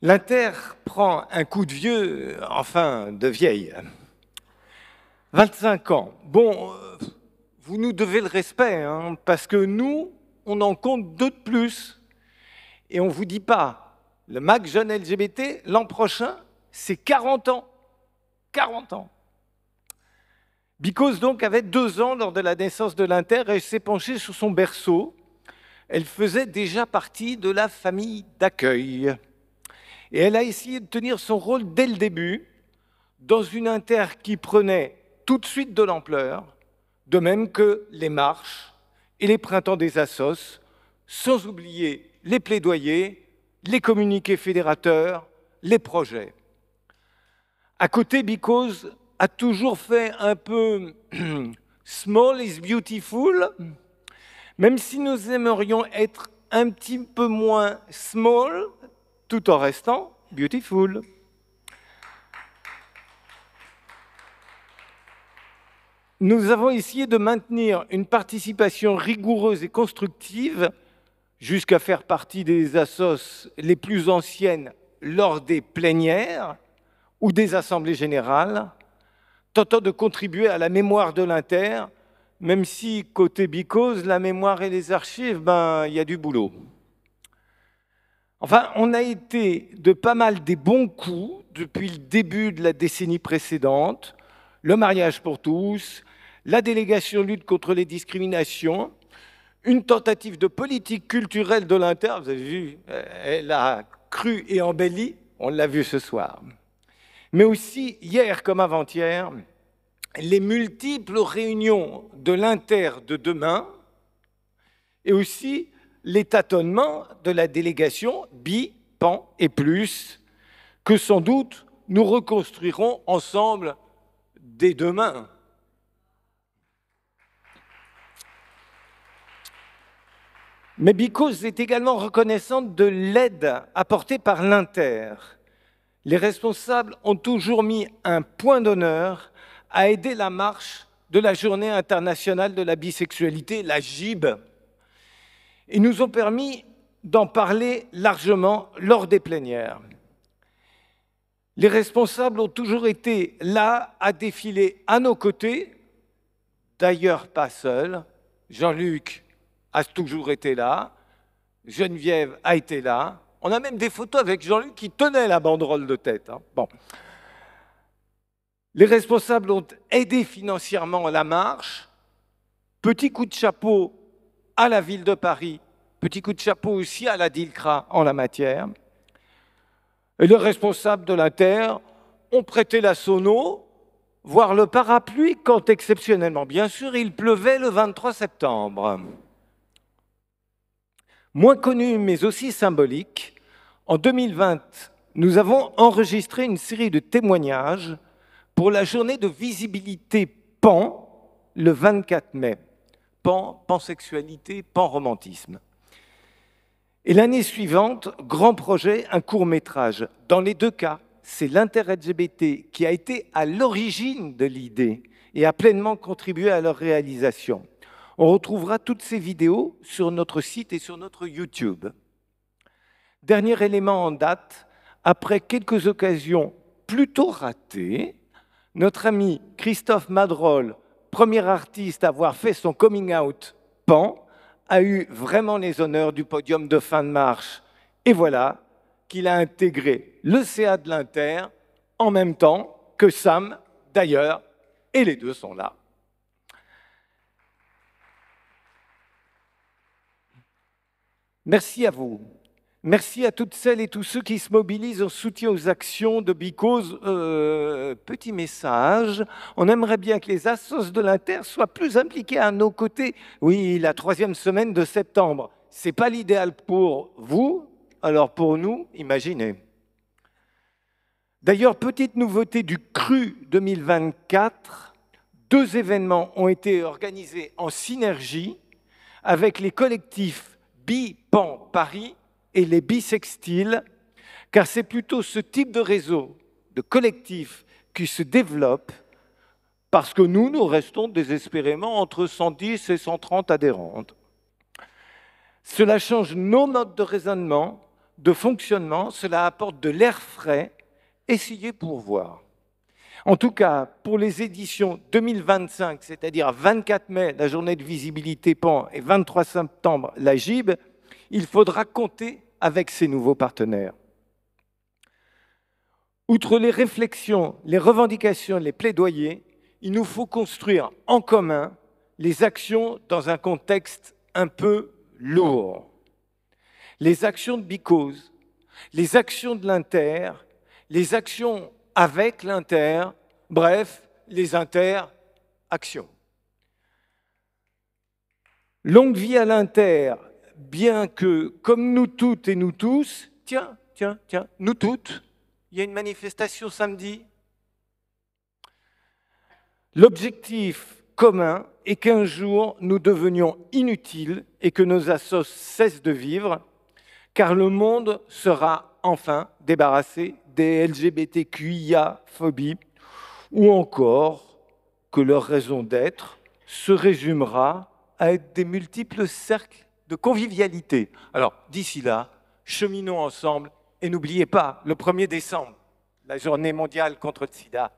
L'Inter prend un coup de vieux, enfin de vieille. 25 ans. Bon, vous nous devez le respect, hein, parce que nous, on en compte deux de plus. Et on ne vous dit pas, le MAC Jeune LGBT, l'an prochain, c'est 40 ans. 40 ans. Because donc avait 2 ans lors de la naissance de l'Inter et s'est penchée sur son berceau. Elle faisait déjà partie de la famille d'accueil. Et elle a essayé de tenir son rôle dès le début, dans une Inter qui prenait tout de suite de l'ampleur, de même que les marches et les printemps des assos, sans oublier les plaidoyers, les communiqués fédérateurs, les projets. À côté, Because a toujours fait un peu small is beautiful, même si nous aimerions être un petit peu moins small, tout en restant beautiful. Nous avons essayé de maintenir une participation rigoureuse et constructive jusqu'à faire partie des assos les plus anciennes lors des plénières ou des assemblées générales, tentant de contribuer à la mémoire de l'Inter, même si, côté Because, la mémoire et les archives, il y a du boulot. Enfin, on a été de pas mal des bons coups depuis le début de la décennie précédente, le mariage pour tous, la délégation lutte contre les discriminations, une tentative de politique culturelle de l'Inter, vous avez vu, elle a cru et embelli, on l'a vu ce soir. Mais aussi, hier comme avant-hier, les multiples réunions de l'Inter de demain et aussi les tâtonnements de la délégation Bi, Pan et Plus, que sans doute nous reconstruirons ensemble dès demain. Mais Because est également reconnaissante de l'aide apportée par l'Inter. Les responsables ont toujours mis un point d'honneur à aider la marche de la Journée internationale de la bisexualité, la JIB, et nous ont permis d'en parler largement lors des plénières. Les responsables ont toujours été là à défiler à nos côtés, d'ailleurs pas seuls. Jean-Luc a toujours été là, Geneviève a été là. On a même des photos avec Jean-Luc qui tenait la banderole de tête. Hein. Bon. Les responsables ont aidé financièrement la marche. Petit coup de chapeau à la ville de Paris, petit coup de chapeau aussi à la DILCRA en la matière. Et les responsables de l'Inter ont prêté la sono, voire le parapluie quand exceptionnellement, bien sûr, il pleuvait le 23 septembre. Moins connu, mais aussi symbolique, en 2020, nous avons enregistré une série de témoignages pour la journée de visibilité PAN, le 24 mai. PAN, pansexualité, panromantisme. Et l'année suivante, grand projet, un court-métrage. Dans les deux cas, c'est l'inter-LGBT qui a été à l'origine de l'idée et a pleinement contribué à leur réalisation. On retrouvera toutes ces vidéos sur notre site et sur notre YouTube. Dernier élément en date, après quelques occasions plutôt ratées, notre ami Christophe Madrol, premier artiste à avoir fait son coming out pan, a eu vraiment les honneurs du podium de fin de marche. Et voilà qu'il a intégré le CA de l'Inter en même temps que Sam, d'ailleurs, et les deux sont là. Merci à vous. Merci à toutes celles et tous ceux qui se mobilisent en soutien aux actions de Because. Petit message, on aimerait bien que les assos de l'Inter soient plus impliqués à nos côtés. Oui, la 3e semaine de septembre, ce n'est pas l'idéal pour vous, alors pour nous, imaginez. D'ailleurs, petite nouveauté du CRU 2024, 2 événements ont été organisés en synergie avec les collectifs Bi-Pan Paris et les bisextiles, car c'est plutôt ce type de réseau, de collectif, qui se développe parce que nous restons désespérément entre 110 et 130 adhérentes. Cela change nos modes de raisonnement, de fonctionnement, cela apporte de l'air frais. Essayez pour voir. En tout cas, pour les éditions 2025, c'est-à-dire 24 mai, la journée de visibilité PAN, et 23 septembre, la GIB, il faudra compter avec ces nouveaux partenaires. Outre les réflexions, les revendications, les plaidoyers, il nous faut construire en commun les actions dans un contexte un peu lourd. Les actions de Because, les actions de l'Inter, les actions avec l'Inter, bref, les interactions. Longue vie à l'Inter, bien que, comme nous toutes et nous tous, tiens, nous toutes, il y a une manifestation samedi. L'objectif commun est qu'un jour, nous devenions inutiles et que nos assos cessent de vivre, car le monde sera enfin débarrassé des LGBTQIA-phobies, ou encore que leur raison d'être se résumera à être des multiples cercles de convivialité. Alors, d'ici là, cheminons ensemble et n'oubliez pas, le 1er décembre, la journée mondiale contre le sida.